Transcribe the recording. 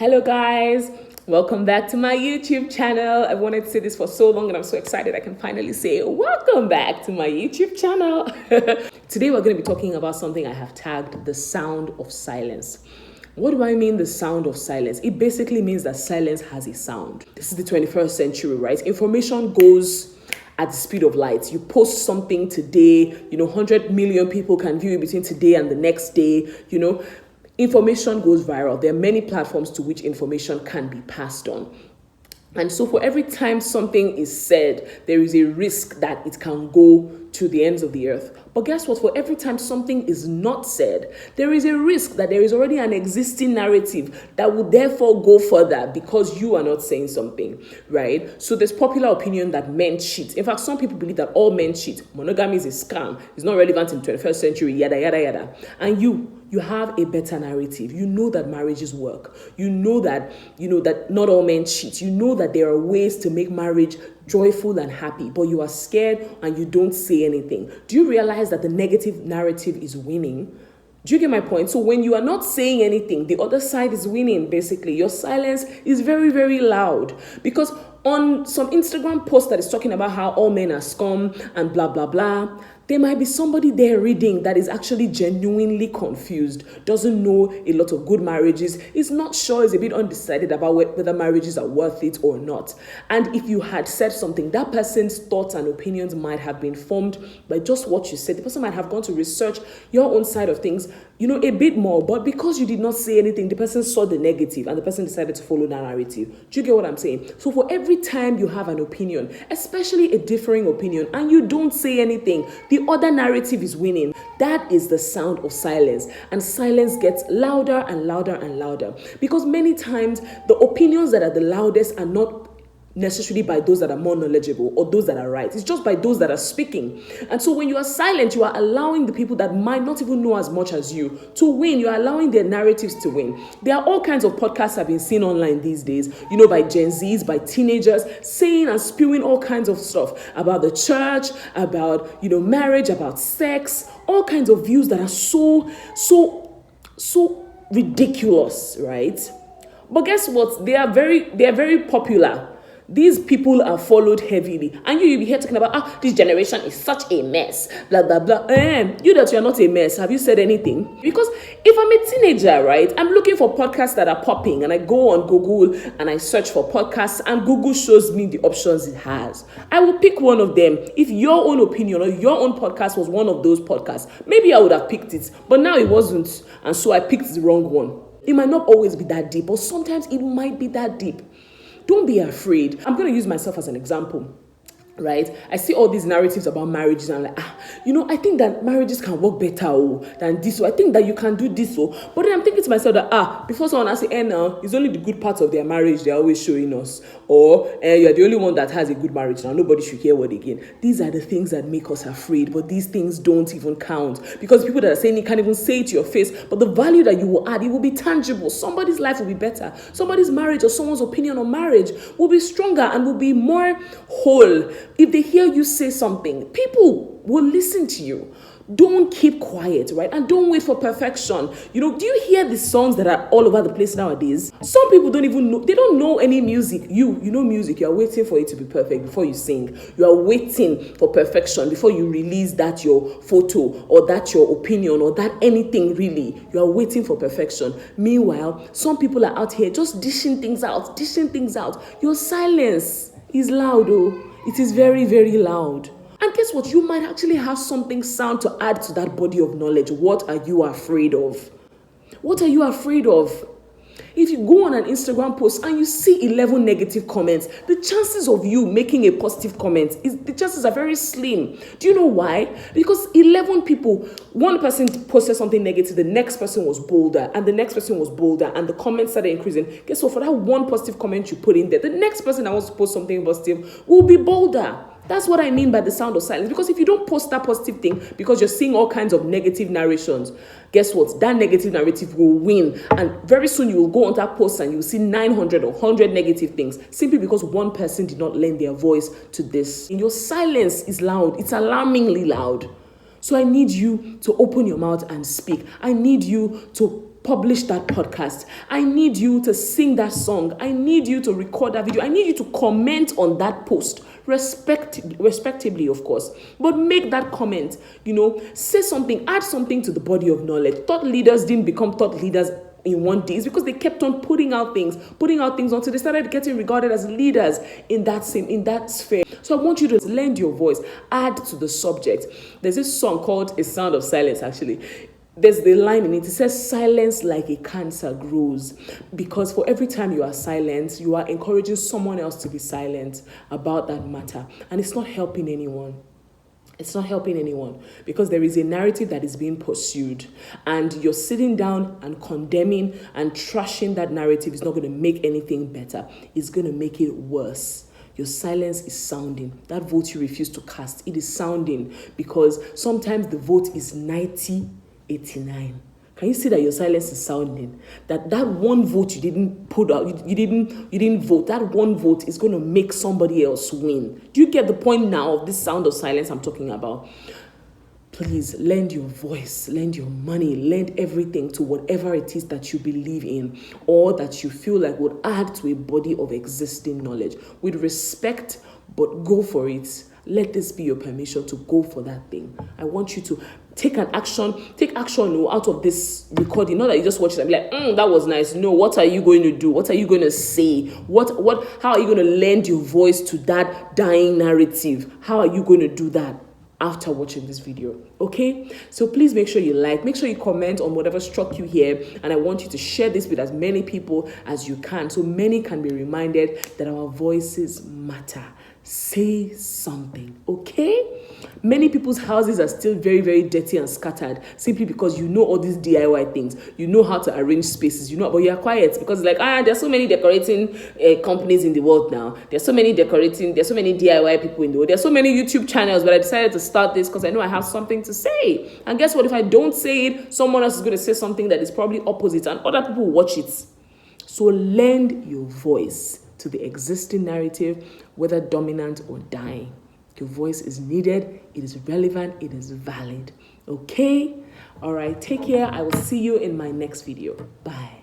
Hello guys, welcome back to my YouTube channel. I wanted to say this for so long and I'm so excited I can finally say welcome back to my YouTube channel. Today we're going to be talking about something I have tagged the sound of silence. What do I mean the sound of silence? It basically means that silence has a sound. This is the 21st century, right? Information goes at the speed of light. You post something today, 100 million people can view it between today and the next day, Information goes viral. There are many platforms to which information can be passed on. And so for every time something is said, there is a risk that it can go to the ends of the earth. But guess what? For every time something is not said, there is a risk that there is already an existing narrative that will therefore go further because you are not saying something, right? So there's popular opinion that men cheat. In fact, some people believe that all men cheat. Monogamy is a scam. It's not relevant in the 21st century, yada, yada, yada. And you have a better narrative. You know that marriages work. You know that not all men cheat. You know that there are ways to make marriage joyful and happy, but you are scared and you don't say anything. Do you realize that the negative narrative is winning? Do you get my point? So when you are not saying anything, the other side is winning, basically. Your silence is very, very loud. Because on some Instagram post that is talking about how all men are scum and blah, blah, blah, there might be somebody there reading that is actually genuinely confused, doesn't know a lot of good marriages, is not sure, is a bit undecided about whether marriages are worth it or not. And if you had said something, that person's thoughts and opinions might have been formed by just what you said. The person might have gone to research your own side of things, a bit more. But because you did not say anything, the person saw the negative and the person decided to follow that narrative. Do you get what I'm saying? So for every time you have an opinion, especially a differing opinion, and you don't say anything, the other narrative is winning. That is the sound of silence. And silence gets louder and louder and louder. Because many times the opinions that are the loudest are not necessarily by those that are more knowledgeable or those that are right. It's just by those that are speaking. And so when you are silent, you are allowing the people that might not even know as much as you to win. You are allowing their narratives to win. There are all kinds of podcasts I've been seeing online these days, by Gen Zs, by teenagers, saying and spewing all kinds of stuff about the church, about, marriage, about sex, all kinds of views that are so ridiculous, right? But guess what? They are very popular. These people are followed heavily. And you'll be here talking about, this generation is such a mess, blah, blah, blah. You that you're not a mess, have you said anything? Because if I'm a teenager, right, I'm looking for podcasts that are popping, and I go on Google and I search for podcasts, and Google shows me the options it has. I will pick one of them. If your own opinion or your own podcast was one of those podcasts, maybe I would have picked it, but now it wasn't, and so I picked the wrong one. It might not always be that deep, but sometimes it might be that deep. Don't be afraid. I'm going to use myself as an example, right? I see all these narratives about marriages and I'm like, I think that marriages can work better than this. I think that you can do this. But then I'm thinking to myself that, before someone asks, now, it's only the good parts of their marriage they're always showing us. Or you're the only one that has a good marriage now. Nobody should hear what again. These are the things that make us afraid. But these things don't even count. Because people that are saying it can't even say it to your face. But the value that you will add, it will be tangible. Somebody's life will be better. Somebody's marriage or someone's opinion on marriage will be stronger and will be more whole. If they hear you say something, people will listen to you. Don't keep quiet, right? And don't wait for perfection. Do you hear the songs that are all over the place nowadays? Some people don't even know. They don't know any music. You know music. You are waiting for it to be perfect before you sing. You are waiting for perfection before you release that your photo or that your opinion or that anything really. You are waiting for perfection. Meanwhile, some people are out here just dishing things out. Your silence is loud, It is very, very loud. And guess what? You might actually have something sound to add to that body of knowledge. What are you afraid of? What are you afraid of? If you go on an Instagram post and you see 11 negative comments, the chances of you making a positive comment, the chances are very slim. Do you know why? Because 11 people, one person posted something negative, the next person was bolder, and the next person was bolder, and the comments started increasing. Guess what? For that one positive comment you put in there, the next person that wants to post something positive will be bolder. That's what I mean by the sound of silence. Because if you don't post that positive thing because you're seeing all kinds of negative narrations, guess what? That negative narrative will win. And very soon you will go on that post and you'll see 900 or 100 negative things simply because one person did not lend their voice to this. And your silence is loud. It's alarmingly loud. So I need you to open your mouth and speak. I need you to publish that podcast. I need you to sing that song. I need you to record that video. I need you to comment on that post. Respectively, of course. But make that comment, say something, add something to the body of knowledge. Thought leaders didn't become thought leaders in one day. It's because they kept on putting out things until they started getting regarded as leaders in that sphere. So I want you to lend your voice, add to the subject. There's this song called A Sound of Silence, actually. There's the line in it. It says, silence like a cancer grows. Because for every time you are silent, you are encouraging someone else to be silent about that matter. And it's not helping anyone. It's not helping anyone because there is a narrative that is being pursued, and you're sitting down and condemning and trashing that narrative is not going to make anything better. It's going to make it worse. Your silence is sounding. That vote you refuse to cast, it is sounding, because sometimes the vote is 90-89. Can you see that your silence is sounding? That one vote you didn't put out, you didn't vote, that one vote is going to make somebody else win. Do you get the point now of this sound of silence I'm talking about? Please lend your voice, lend your money, lend everything to whatever it is that you believe in or that you feel like would add to a body of existing knowledge. With respect, but go for it. Let this be your permission to go for that thing. I want you to take action out of this recording. Not that you just watch it and be like, that was nice. No, what are you going to do? What are you going to say? How are you going to lend your voice to that dying narrative? How are you going to do that after watching this video? Okay, so please make sure you make sure you comment on whatever struck you here, and I want you to share this with as many people as you can so many can be reminded that our voices matter. Say something, okay? Many people's houses are still very, very dirty and scattered simply because you know all these DIY things. You know how to arrange spaces, but you are quiet because there's so many decorating companies in the world now. There's so many DIY people in the world. There's so many YouTube channels, but I decided to start this because I know I have something to say. And guess what? If I don't say it, someone else is going to say something that is probably opposite and other people will watch it. So lend your voice to the existing narrative, whether dominant or dying. Your voice is needed, it is relevant, it is valid. Okay? All right, take care. I will see you in my next video. Bye.